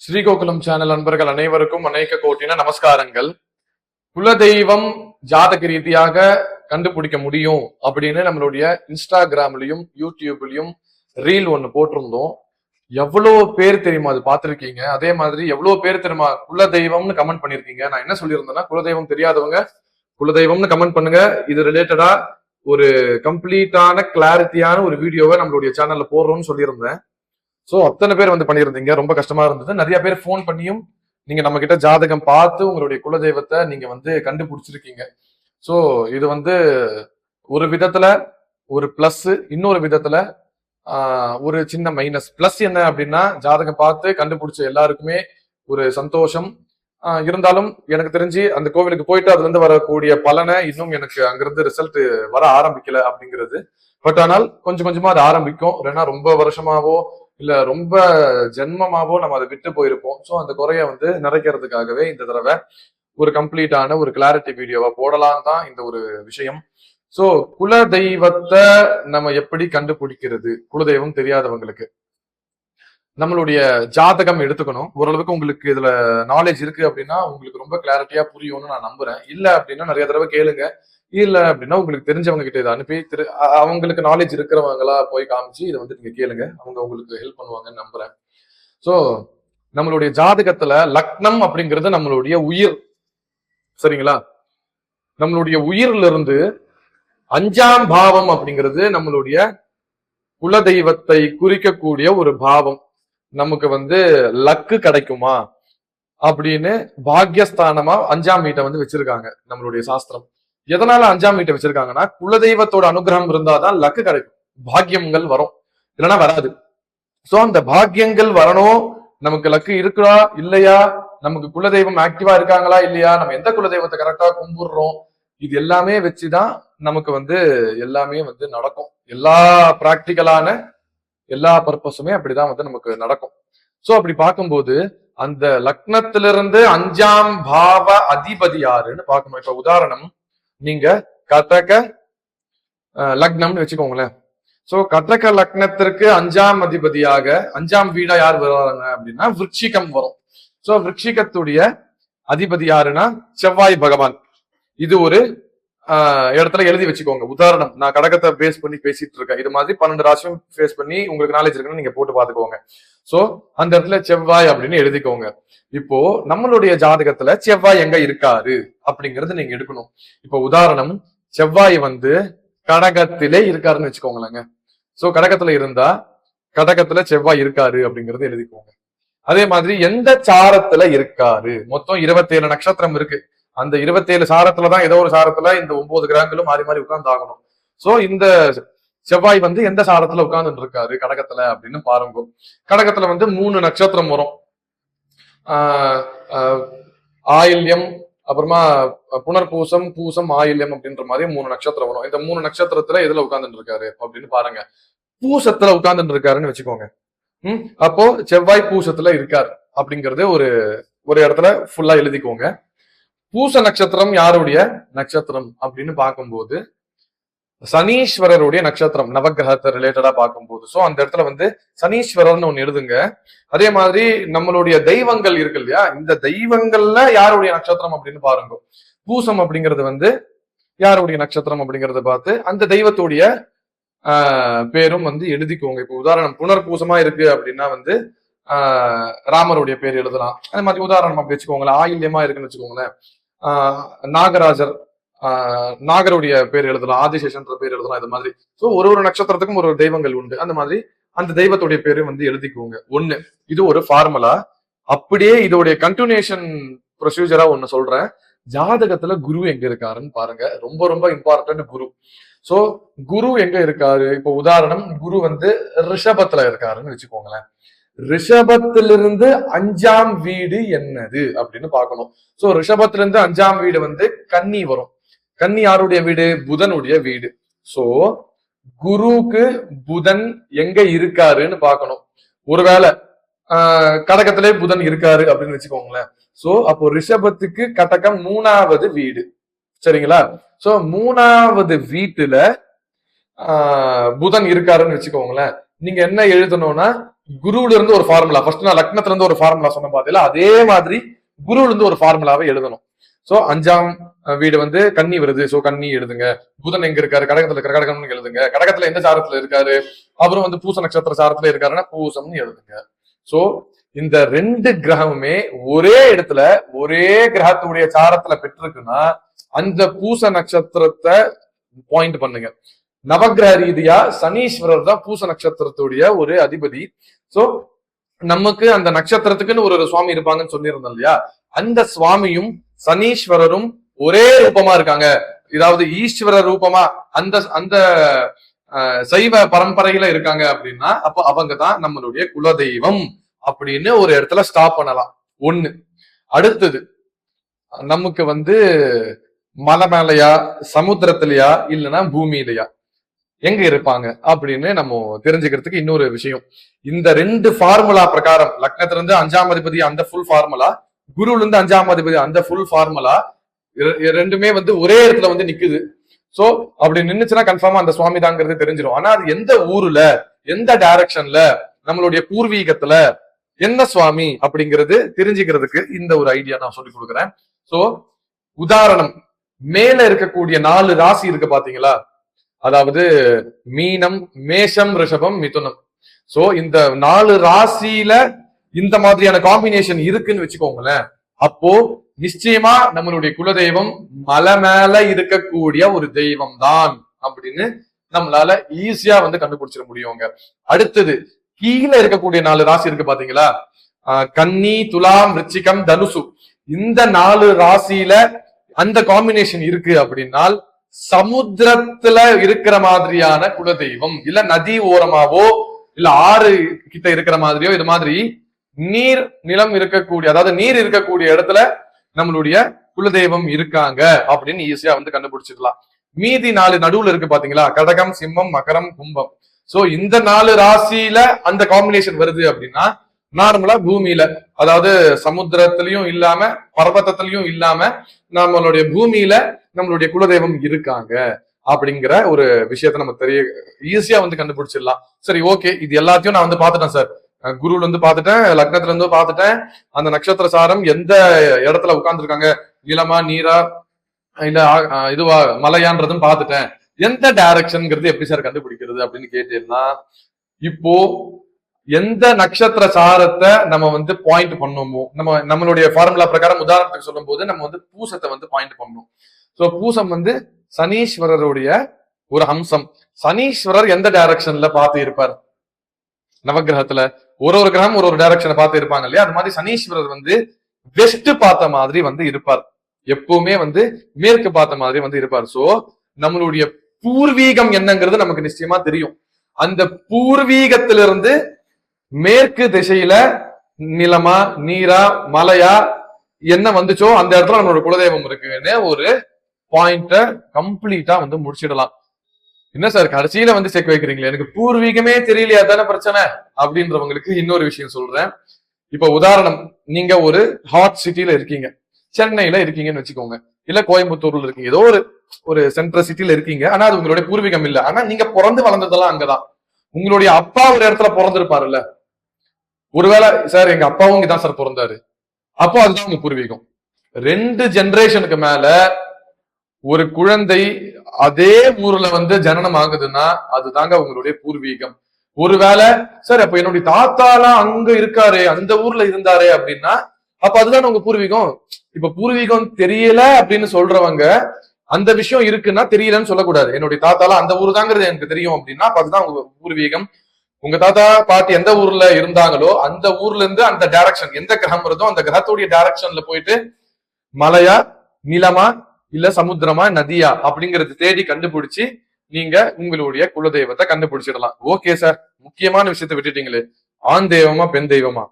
Sree Gokulam channel நண்பர்கள் அனைவருக்கும் அநேக கோட்டின நமஸ்காரங்கள். குலதெய்வம் ஜாதக ரீதியாக கண்டுபிடிக்க முடியும் அப்படின்னு நம்மளுடைய இன்ஸ்டாகிராம்லயும் யூடியூப்லயும் ரீல் ஒண்ணு போட்டிருந்தோம். எவ்வளவு பேர் தெரியுமா அது பார்த்திருக்கீங்க? அதே மாதிரி எவ்வளவு பேர் தெரியுமா குலதெய்வம்னு கமெண்ட் பண்ணிருக்கீங்க? நான் என்ன சொல்லியிருந்தேன்னா, குலதெய்வம் தெரியாதவங்க குலதெய்வம்னு கமெண்ட் பண்ணுங்க. இது ரிலேட்டடா ஒரு கம்ப்ளீட்டான கிளாரிட்டியான ஒரு வீடியோவை நம்மளுடைய சேனல்ல போடுறோம்னு சொல்லியிருந்தேன். சோ அத்தனை பேர் பண்ணியிருந்தீங்க. ரொம்ப கஷ்டமா இருந்தது. நிறைய பேர் போன் பண்ணியும் நீங்க நம்ம கிட்ட ஜாதகம் பார்த்து உங்களுடைய குலதெய்வத்தை நீங்க கண்டுபிடிச்சிருக்கீங்க. சோ இது ஒரு விதத்துல ஒரு பிளஸ், இன்னொரு விதத்துல ஒரு சின்ன மைனஸ். பிளஸ் என்ன அப்படின்னா, ஜாதகம் பார்த்து கண்டுபிடிச்ச எல்லாருக்குமே ஒரு சந்தோஷம். இருந்தாலும் எனக்கு தெரிஞ்சு அந்த கோவிலுக்கு போயிட்டு அதுல இருந்து வரக்கூடிய பலனை இன்னும் எனக்கு அங்கிருந்து ரிசல்ட் வர ஆரம்பிக்கல அப்படிங்கிறது. பட் ஆனால் கொஞ்சம் கொஞ்சமா அது ஆரம்பிக்கும். இல்லைன்னா ரொம்ப வருஷமாவோ இல்ல ரொம்ப ஜென்மமாவோ நம்ம அதை விட்டு போயிருப்போம். சோ அந்த குறைய நிறைக்கிறதுக்காகவே இந்த தடவை ஒரு கம்ப்ளீட்டான ஒரு கிளாரிட்டி வீடியோவா போடலாம் தான் இந்த ஒரு விஷயம். சோ குல தெய்வத்தை நம்ம எப்படி கண்டுபிடிக்கிறது? குலதெய்வம் தெரியாதவங்களுக்கு நம்மளுடைய ஜாதகம் எடுத்துக்கணும். ஓரளவுக்கு உங்களுக்கு இதுல நாலேஜ் இருக்கு அப்படின்னா உங்களுக்கு ரொம்ப கிளாரிட்டியா புரியும்னு நான் நம்புறேன். இல்ல அப்படின்னா நிறைய தடவை கேளுங்க. இல்ல அப்படின்னா உங்களுக்கு தெரிஞ்சவங்க கிட்ட இதை அனுப்பி அவங்களுக்கு நாலேஜ் இருக்கிறவங்களா போய் காமிச்சு இதை நீங்க கேளுங்க. அவங்க உங்களுக்கு ஹெல்ப் பண்ணுவாங்கன்னு நம்புறேன். சோ நம்மளுடைய ஜாதகத்துல லக்னம் அப்படிங்கிறது நம்மளுடைய உயிர், சரிங்களா? நம்மளுடைய உயிர்ல இருந்து 5ஆம் பாவம் அப்படிங்கிறது நம்மளுடைய குலதெய்வத்தை குறிக்கக்கூடிய ஒரு பாவம். நமக்கு லக்கு கிடைக்குமா அப்படின்னு பாக்யஸ்தானமா 5ஆம் வீட்டை வச்சிருக்காங்க நம்மளுடைய சாஸ்திரம். எதனால 5ஆம் வீட்டை வச்சிருக்காங்கன்னா, குலதெய்வத்தோட அனுகிரகம் இருந்தாதான் லக்கு கிடைக்கும், பாக்கியங்கள் வரும், இல்லைன்னா வராது. சோ அந்த பாக்கியங்கள் வரணும், நமக்கு லக்கு இருக்குதா இல்லையா, நமக்கு குலதெய்வம் ஆக்டிவா இருக்காங்களா இல்லையா, நம்ம எந்த குலதெய்வத்தை கரெக்டா கும்பிடுறோம், இது எல்லாமே வச்சுதான் நமக்கு எல்லாமே நடக்கும். எல்லா பிராக்டிக்கலான எல்லா பர்பஸுமே அப்படிதான் நமக்கு நடக்கும். சோ அப்படி பார்க்கும்போது அந்த லக்னத்திலிருந்து 5ஆம் பாவ அதிபதி யாருன்னு பார்க்கணும். இப்ப உதாரணம், நீங்க கட்டக லக்னம்னு வச்சுக்கோங்களேன். சோ கட்டக லக்னத்திற்கு 5ஆம் அதிபதியாக 5ஆம் வீடா யார் வர்றாங்க அப்படின்னா விருச்சிகம் வரும். சோ விருச்சிகத்துடைய அதிபதி யாருன்னா செவ்வாய் பகவான். இது ஒரு இடத்துல எழுதி வச்சுக்கோங்க. உதாரணம், நான் கடகத்தை பேஸ் பண்ணி பேசிட்டு இருக்கேன். இது மாதிரி 12 ராசியும் பேஸ் பண்ணி உங்களுக்கு நாலேஜ் இருக்குன்னு நீங்க போட்டு பாத்துக்கோங்க. சோ அந்த இடத்துல செவ்வாய் அப்படின்னு எழுதிக்கோங்க. இப்போ நம்மளுடைய ஜாதகத்துல செவ்வாய் எங்க இருக்காரு அப்படிங்கறது நீங்க எடுக்கணும். இப்போ உதாரணம், செவ்வாய் கடகத்திலே இருக்காருன்னு வச்சுக்கோங்களேங்க. சோ கடகத்துல இருந்தா கடகத்துல செவ்வாய் இருக்காரு அப்படிங்கறது எழுதிக்கோங்க. அதே மாதிரி எந்த சாரத்துல இருக்காரு, மொத்தம் 27 நட்சத்திரம் இருக்கு. அந்த 27 சாரத்துலதான் ஏதோ ஒரு சாரத்துல இந்த 9 கிரகங்களும் மாறி மாறி உட்கார்ந்து ஆகணும். சோ இந்த செவ்வாய் எந்த சாரத்துல உட்கார்ந்துட்டு இருக்காரு கடகத்துல அப்படின்னு பாருங்க. கடகத்துல 3 நட்சத்திரம் வரும். ஆயில்யம், அப்புறமா புனர்பூசம், பூசம், ஆயில்யம் அப்படின்ற மாதிரி 3 நட்சத்திரம் வரும். இந்த 3 நட்சத்திரத்துல எதுல உட்கார்ந்துட்டு இருக்காரு அப்படின்னு பாருங்க. பூசத்துல உட்கார்ந்துட்டு இருக்காருன்னு வச்சுக்கோங்க. அப்போ செவ்வாய் பூசத்துல இருக்காரு அப்படிங்கறது ஒரு இடத்துல ஃபுல்லா எழுதிக்கோங்க. பூச நட்சத்திரம் யாருடைய நட்சத்திரம் அப்படின்னு பார்க்கும்போது சனீஸ்வரருடைய நட்சத்திரம், நவகிரகத்தை ரிலேட்டடா பார்க்கும்போது. சோ அந்த இடத்துல சனீஸ்வரர்னு ஒண்ணு எழுதுங்க. அதே மாதிரி நம்மளுடைய தெய்வங்கள் இருக்கு இல்லையா, இந்த தெய்வங்கள்ல யாருடைய நட்சத்திரம் அப்படின்னு பாருங்க. பூசம் அப்படிங்கிறது யாருடைய நட்சத்திரம் அப்படிங்கறத பார்த்து அந்த தெய்வத்துடைய பேரும் எழுதிக்கோங்க. இப்போ உதாரணம், புனர்பூசமா இருக்கு அப்படின்னா ராமருடைய பேர் எழுதலாம். அதே மாதிரி உதாரணம் அப்படி வச்சுக்கோங்களேன். ஆயில்யமா இருக்குன்னு வச்சுக்கோங்களேன், நாகராஜர், நாகருடைய பேர் எழுதலாம், ஆதிசேஷன்ற பேர் எழுதலாம். இது மாதிரி சோ ஒரு நட்சத்திரத்துக்கும் ஒரு தெய்வங்கள் உண்டு. அந்த மாதிரி அந்த தெய்வத்துடைய பேரு எழுதிக்கோங்க. ஒண்ணு, இது ஒரு ஃபார்முலா. அப்படியே இதோடைய கண்டினியூஷன் ப்ரொசீஜரா ஒண்ணு சொல்றேன். ஜாதகத்துல குரு எங்க இருக்காருன்னு பாருங்க. ரொம்ப ரொம்ப இம்பார்ட்டன்ட் குரு. சோ குரு எங்க இருக்காரு? இப்போ உதாரணம், குரு ரிஷபத்துல இருக்காருன்னு வச்சுக்கோங்களேன். ரிஷபத்திலிருந்து 5ஆம் வீடு என்னது அப்படின்னு பார்க்கணும். சோ ரிஷபத்திலிருந்து 5ஆம் வீடு கன்னி வரும். கன்னி யாருடைய வீடு? புதனுடைய வீடு. சோ குருவுக்கு புதன் எங்க இருக்காருன்னு பார்க்கணும். ஒருவேளை கடகத்திலே புதன் இருக்காரு அப்படின்னு வச்சுக்கோங்களேன். சோ அப்போ ரிஷபத்துக்கு கடகம் 3ஆவது வீடு, சரிங்களா? சோ 3ஆவது வீட்டுல புதன் இருக்காருன்னு வச்சுக்கோங்களேன். நீங்க என்ன எழுதணும்னா, குருவுல இருந்து ஒரு ஃபார்முலா, ஃபர்ஸ்ட் நான் லக்னத்துல இருந்து ஒரு ஃபார்முலா சொன்ன பாத்தீங்களா, அதே மாதிரி குருவுல இருந்து ஒரு ஃபார்முலாவை எழுதணும். சோ 5ஆம் வீடு வந்து கன்னி வருது, சோ கன்னி எழுதுங்க. புதன் எங்க இருக்காரு, கடகத்துல இருக்கிற கடகம்னு எழுதுங்க. கடகத்துல எந்த சாரத்துல இருக்காரு, அவரும் வந்து பூச நட்சத்திர சாரத்துல இருக்காருன்னா பூசம்னு எழுதுங்க. சோ இந்த 2 கிரகமுமே ஒரே இடத்துல ஒரே கிரகத்துடைய சாரத்துல பெற்றிருக்குன்னா அந்த பூச நட்சத்திரத்தை பாயிண்ட் பண்ணுங்க. நவகிரக ரீதியா சனீஸ்வரர் தான் பூச நட்சத்திரத்துடைய ஒரு அதிபதி. சோ நமக்கு அந்த நட்சத்திரத்துக்குன்னு ஒரு சுவாமி இருப்பாங்கன்னு சொல்லியிருந்தோம் இல்லையா, அந்த சுவாமியும் சனீஸ்வரரும் ஒரே ரூபமா இருக்காங்க, இதாவது ஈஸ்வர ரூபமா அந்த அந்த சைவ பரம்பரையில இருக்காங்க அப்படின்னா அப்ப அவங்க தான் நம்மளுடைய குலதெய்வம் அப்படின்னு ஒரு இடத்துல ஸ்டாப் பண்ணலாம். ஒண்ணு. அடுத்தது, நமக்கு வந்து மலை மேலையா, சமுத்திரத்திலயா, இல்லைன்னா பூமியிலயா எங்க இருப்பாங்க அப்படின்னு நம்ம தெரிஞ்சுக்கிறதுக்கு இன்னொரு விஷயம். இந்த 2 ஃபார்முலா பிரகாரம், லக்னத்துல இருந்து 5ஆம் அதிபதி அந்த ஃபுல் ஃபார்முலா, குருல இருந்து 5ஆம் அதிபதி அந்த ஃபுல் ஃபார்முலா, ரெண்டுமே வந்து ஒரே இடத்துல வந்து நிக்குது. சோ அப்படி நின்னுச்சுன்னா கன்ஃபார்மா அந்த சுவாமி தாங்கிறது தெரிஞ்சிடும். ஆனா அது எந்த ஊர்ல, எந்த டைரக்ஷன்ல, நம்மளுடைய பூர்வீகத்துல என்ன சுவாமி அப்படிங்கிறது தெரிஞ்சுக்கிறதுக்கு இந்த ஒரு ஐடியா நான் சொல்லி கொடுக்குறேன். சோ உதாரணம், மேல இருக்கக்கூடிய 4 ராசி இருக்கு பாத்தீங்களா, அதாவது மீனம், மேஷம், ரிஷபம், மிதுனம். சோ இந்த 4 ராசியில இந்த மாதிரியான காம்பினேஷன் இருக்குன்னு வச்சுக்கோங்களேன். அப்போ நிச்சயமா நம்மளுடைய குலதெய்வம் மலை மேல இருக்கக்கூடிய ஒரு தெய்வம் தான் அப்படின்னு நம்மளால ஈஸியா வந்து கண்டுபிடிச்சிட முடியுங்க. அடுத்தது, கீழே இருக்கக்கூடிய 4 ராசி இருக்கு பாத்தீங்களா, கன்னி, துலாம், விருச்சிகம், தனுசு. இந்த 4 ராசியில அந்த காம்பினேஷன் இருக்கு அப்படின்னால் சமுத்திரத்துல இருக்கிற மாதிரியான குலதெய்வம், இல்ல நதி ஓரமாவோ இல்ல ஆறு கிட்ட இருக்கிற மாதிரியோ, இது மாதிரி நீர் நிலம் இருக்கக்கூடிய, அதாவது நீர் இருக்கக்கூடிய இடத்துல நம்மளுடைய குலதெய்வம் இருக்காங்க அப்படின்னு ஈஸியா வந்து கண்டுபிடிச்சிடலாம். மீதி 4 நடுவுல இருக்கு பாத்தீங்களா, கடகம், சிம்மம், மகரம், கும்பம். சோ இந்த 4 ராசியில அந்த காம்பினேஷன் வருது அப்படின்னா நார்மலா பூமியில, அதாவது சமுத்திரத்திலயும் இல்லாம பர்வத்தத்திலயும் இல்லாம நம்மளுடைய பூமியில நம்மளுடைய குலதெய்வம் இருக்காங்க அப்படிங்கிற ஒரு விஷயத்த நம்ம தெரிய ஈஸியா வந்து கண்டுபிடிச்சிடலாம். சரி, ஓகே, இது எல்லாத்தையும் நான் வந்து பாத்துட்டேன் சார், குருல இருந்து பாத்துட்டேன், லக்னத்துல இருந்து பாத்துட்டேன், அந்த நட்சத்திர சாரம் எந்த இடத்துல உட்கார்ந்து இருக்காங்க, நிலமா, நீரா, இல்ல இதுவா, மலையான்றதும் பாத்துட்டேன், எந்த டைரக்ஷன்ங்கிறது எப்படி சார் கண்டுபிடிக்கிறது அப்படின்னு கேட்டீங்கன்னா, இப்போ எந்த நட்சத்திர சாரத்தை நம்ம வந்து பாயிண்ட் பண்ணுமோ, நம்மளுடைய ஃபார்முலா பிரகாரம் உதாரணத்துக்கு சொல்லும் போது நம்ம வந்து பூசத்தை வந்து பாயிண்ட் பண்ணணும். சோ பூசம் வந்து சனீஸ்வரருடைய ஒரு அம்சம். சனீஸ்வரர் எந்த டைரக்ஷன்ல பார்த்து இருப்பார், நவகிரகத்துல ஒரு கிரகம் ஒரு டைரக்ஷனை பார்த்து இருப்பாங்க இல்லையா, அது மாதிரி சனீஸ்வரர் வந்து வெஸ்ட் பார்த்த மாதிரி வந்து இருப்பார், எப்பவுமே வந்து மேற்கு பார்த்த மாதிரி வந்து இருப்பார். சோ நம்மளுடைய பூர்வீகம் என்னங்கிறது நமக்கு நிச்சயமா தெரியும். அந்த பூர்வீகத்திலிருந்து மேற்கு திசையில நிலமா, நீரா, மலையா என்ன வந்துச்சோ அந்த இடத்துல நம்மளோட குலதெய்வம் இருக்குன்னு ஒரு பாயிண்ட கம்ப்ளீட்டா வந்து முடிச்சிடலாம். என்ன சார் கடைசியில வந்து செக் வைக்கிறீங்களே, எனக்கு பூர்வீகமே தெரியலையா, தானே பிரச்சனை அப்படின்றவங்களுக்கு இன்னொரு விஷயம் சொல்றேன். இப்ப உதாரணம், நீங்க ஒரு ஹாட் சிட்டில இருக்கீங்க, சென்னையில இருக்கீங்கன்னு வச்சுக்கோங்க, இல்ல கோயம்புத்தூர்ல இருக்கீங்க, ஏதோ ஒரு சென்ட்ரல் சிட்டில இருக்கீங்க. ஆனா அது உங்களுடைய பூர்வீகம் இல்ல, ஆனா நீங்க பிறந்து வளர்ந்ததெல்லாம் அங்கதான். உங்களுடைய அப்பா ஒரு இடத்துல பிறந்திருப்பாருல்ல, ஒருவேளை சார் எங்க அப்பாவும் இங்கதான் சார் பிறந்தாரு, அப்போ அதுதான் உங்க பூர்வீகம். 2 ஜெனரேஷனுக்கு மேல ஒரு குழந்தை அதே ஊர்ல வந்து ஜனனம் ஆகுதுன்னா அதுதாங்க உங்களுடைய பூர்வீகம். ஒருவேளை சார் அப்ப என்னுடைய தாத்தாலாம் அங்க இருக்காரு, அந்த ஊர்ல இருந்தாரு அப்படின்னா அப்ப அதுதான் உங்க பூர்வீகம். இப்ப பூர்வீகம் தெரியல அப்படின்னு சொல்றவங்க அந்த விஷயம் இருக்குன்னா தெரியலன்னு சொல்லக்கூடாது. என்னுடைய தாத்தாலாம் அந்த ஊர் தாங்கிறது எனக்கு தெரியும் அப்படின்னா அப்ப அதுதான் உங்க பூர்வீகம். உங்க தாத்தா பாட்டி எந்த ஊர்ல இருந்தாங்களோ அந்த ஊர்ல இருந்து அந்த டைரக்ஷன், எந்த கிரகம் வருதோ அந்த கிரகத்துடைய டைரக்ஷன்ல போயிட்டு மலையா, நிலமா, இல்ல சமுத்திரமா, நதியா அப்படிங்கறது தேடி கண்டுபிடிச்சு நீங்க உங்களுடைய குலதெய்வத்தை கண்டுபிடிச்சிடலாம். ஓகே சார், முக்கியமான விஷயத்த விட்டுட்டீங்களே, ஆண் தெய்வமா பெண் தெய்வமா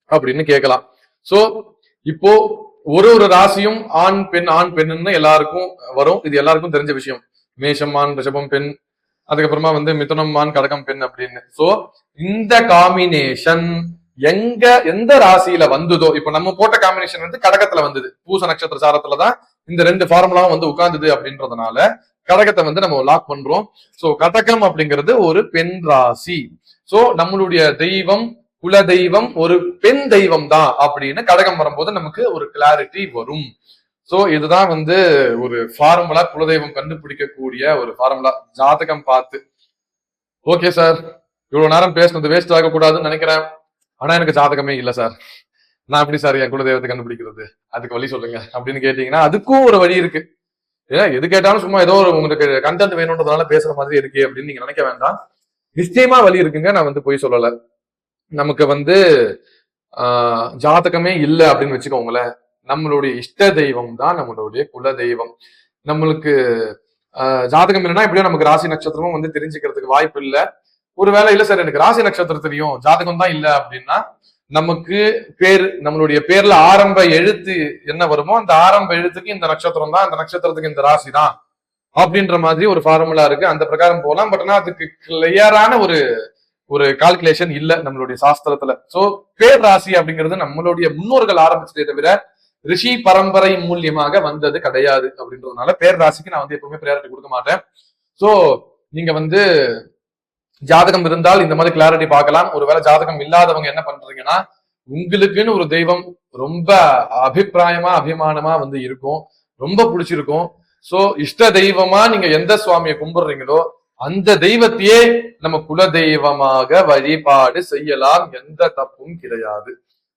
அப்படின்னு கேட்கலாம். சோ இப்போ ஒரு ராசியும் ஆண் பெண் ஆண் பெண்ணுன்னு எல்லாருக்கும் வரும், இது எல்லாருக்கும் தெரிஞ்ச விஷயம். மேஷம் ஆண், ரிஷபம் பெண், அதுக்கப்புறமா வந்து மிதுனம் ஆண், கடகம் பெண் அப்படின்னு. சோ இந்த காம்பினேஷன் எந்த ராசியில வந்ததோ, இப்ப நம்ம போட்ட காம்பினேஷன் வந்து கடகத்துல வந்தது, பூச நட்சத்திர சாரத்துலதான் இந்த 2 ஃபார்முலாவும் வந்து உட்கார்ந்தது அப்படின்றதுனால கடகத்தை வந்து நம்ம லாக் பண்றோம். சோ கடகம் அப்படிங்கிறது ஒரு பெண் ராசி. சோ நம்மளுடைய தெய்வம் குல தெய்வம் ஒரு பெண் தெய்வம் தான் அப்படின்னு கடகம் வரும்போது நமக்கு ஒரு கிளாரிட்டி வரும். சோ இதுதான் வந்து ஒரு ஃபார்முலா, குலதெய்வம் கண்டுபிடிக்கக்கூடிய ஒரு ஃபார்முலா ஜாதகம் பார்த்து. ஓகே சார், இவ்வளவு நேரம் பேசுனது வேஸ்ட் ஆகக்கூடாதுன்னு நினைக்கிறேன். ஆனா எனக்கு ஜாதகமே இல்ல சார், நான் எப்படி சார் என் குலதெய்வத்தை கண்டுபிடிக்கிறது, அதுக்கு வழி சொல்லுங்க அப்படின்னு கேட்டீங்கன்னா அதுக்கும் ஒரு வழி இருக்கு. ஏன்னா எது கேட்டாலும் சும்மா ஏதோ ஒரு உங்களுக்கு கண்டென்ட் வேணும்ன்றதுனால பேசுற மாதிரி இருக்கு அப்படின்னு நீங்க நினைக்க வேண்டாம். நிச்சயமா வழி இருக்குங்க, நான் வந்து போய் சொல்லல. நமக்கு வந்து ஜாதகமே இல்லை அப்படின்னு வச்சுக்கோங்களேன், நம்மளுடைய இஷ்ட தெய்வம் தான் நம்மளுடைய குல தெய்வம். நம்மளுக்கு ஜாதகம் இல்லைன்னா எப்படியும் நமக்கு ராசி நட்சத்திரமும் வந்து தெரிஞ்சுக்கிறதுக்கு வாய்ப்பு இல்லை. ஒருவேளை இல்ல சார் எனக்கு ராசி நட்சத்திரம் தெரியும் ஜாதகம் தான் இல்ல அப்படின்னா, நமக்கு பேர், நம்மளுடைய பேர்ல ஆரம்ப எழுத்து என்ன வருமோ அந்த ஆரம்ப எழுத்துக்கு இந்த நட்சத்திரம் தான், அந்த நட்சத்திரத்துக்கு இந்த ராசி தான் அப்படின்ற மாதிரி ஒரு ஃபார்முலா இருக்கு. அந்த பிரகாரம் போகலாம். பட் ஆனா அதுக்கு கிளியரான ஒரு ஒரு கால்குலேஷன் இல்ல நம்மளுடைய சாஸ்திரத்துல. சோ பேர் ராசி அப்படிங்கிறது நம்மளுடைய முன்னோர்கள் ஆரம்பிச்சதே தவிர ரிஷி பரம்பரை மூலியமாக வந்தது கிடையாது. அப்படின்றதுனால பேர் ராசிக்கு நான் வந்து எப்பவுமே ப்ரையாரிட்டி கொடுக்க மாட்டேன். சோ நீங்க வந்து ஜாதகம் இருந்தால் இந்த மாதிரி கிளாரிட்டி பார்க்கலாம். ஒருவேளை ஜாதகம் இல்லாதவங்க என்ன பண்றீங்கன்னா, உங்களுக்குன்னு ஒரு தெய்வம் ரொம்ப அபிப்பிராயமா அபிமானமா வந்து இருக்கும், ரொம்ப பிடிச்சிருக்கும். சோ இஷ்ட தெய்வமா நீங்க எந்த சுவாமியை கும்பிடுறீங்களோ அந்த தெய்வத்தையே நம்ம குல தெய்வமாக வழிபாடு செய்யலாம், எந்த தப்பும் கிடையாது.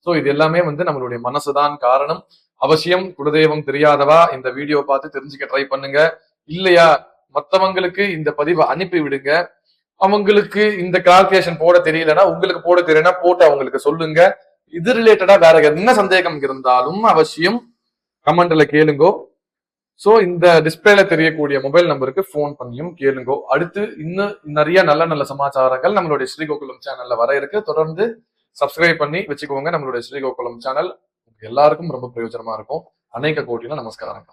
சோ இது எல்லாமே வந்து நம்மளுடைய மனசுதான் காரணம். அவசியம் குலதெய்வம் தெரியாதவா இந்த வீடியோ பார்த்து தெரிஞ்சுக்க ட்ரை பண்ணுங்க. இல்லையா மத்தவங்களுக்கு இந்த பதிவை அனுப்பி விடுங்க. அவங்களுக்கு இந்த கால்குலேஷன் போட தெரியலன்னா, உங்களுக்கு போட தெரியலன்னா போட்டு அவங்களுக்கு சொல்லுங்க. இது ரிலேட்டடா வேற என்ன சந்தேகம் இருந்தாலும் அவசியம் கமெண்ட்ல கேளுங்கோ. சோ இந்த டிஸ்பிளேல தெரியக்கூடிய மொபைல் நம்பருக்கு போன் பண்ணியும் கேளுங்கோ. அடுத்து இன்னும் நிறைய நல்ல நல்ல சமாச்சாரங்கள் நம்மளுடைய ஸ்ரீகோகுலம் சேனல்ல வர இருக்கு. தொடர்ந்து சப்ஸ்கிரைப் பண்ணி வச்சுக்கோங்க. நம்மளுடைய ஸ்ரீகோகுலம் சேனல் எல்லாருக்கும் ரொம்ப பிரயோஜனமா இருக்கும். அநேக கோட்டின நமஸ்காரம்.